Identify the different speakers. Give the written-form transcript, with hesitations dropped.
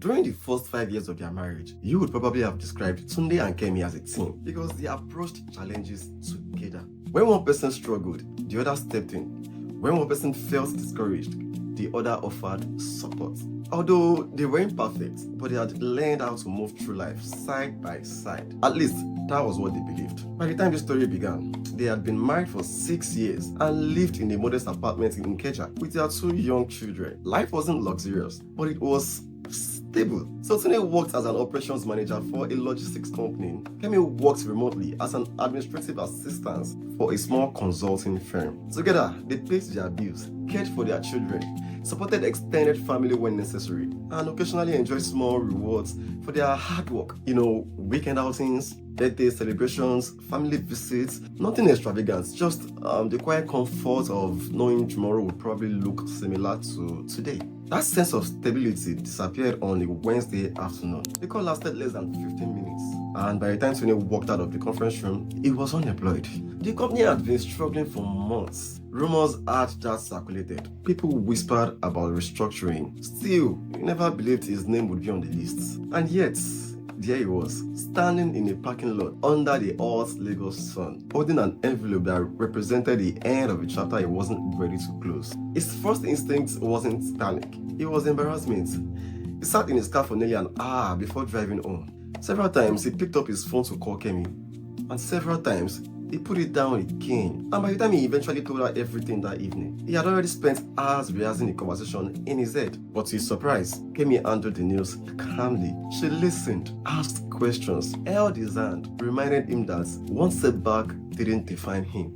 Speaker 1: During the first 5 years of their marriage, you would probably have described Tunde and Kemi as a team because they approached challenges together. When one person struggled, the other stepped in. When one person felt discouraged, the other offered support. Although they weren't perfect, but they had learned how to move through life side by side. At least, that was what they believed. By the time the story began, they had been married for 6 years and lived in a modest apartment in Ikeja with their 2 young children. Life wasn't luxurious, but it was stable. So Tunde worked as an operations manager for a logistics company. Kemi worked remotely as an administrative assistant for a small consulting firm. Together, they paid their bills, cared for their children, supported extended family when necessary, and occasionally enjoyed small rewards for their hard work. Weekend outings, birthday celebrations, family visits, nothing extravagant, just the quiet comfort of knowing tomorrow will probably look similar to today. That sense of stability disappeared on a Wednesday afternoon. The call lasted less than 15 minutes, and by the time Tunde walked out of the conference room, he was unemployed. The company had been struggling for months. Rumors had just circulated. People whispered about restructuring. Still, he never believed his name would be on the list. And yet, there he was, standing in a parking lot under the hot Lagos sun, holding an envelope that represented the end of a chapter he wasn't ready to close. His first instinct wasn't panic, it was embarrassment. He sat in his car for nearly an hour before driving home. Several times he picked up his phone to call Kemi, and several times he put it down again. And by the time he eventually told her everything that evening, he had already spent hours rehearsing the conversation in his head. But to his surprise, Kemi handled the news calmly. She listened, asked questions, held his hand, reminded him that one setback didn't define him.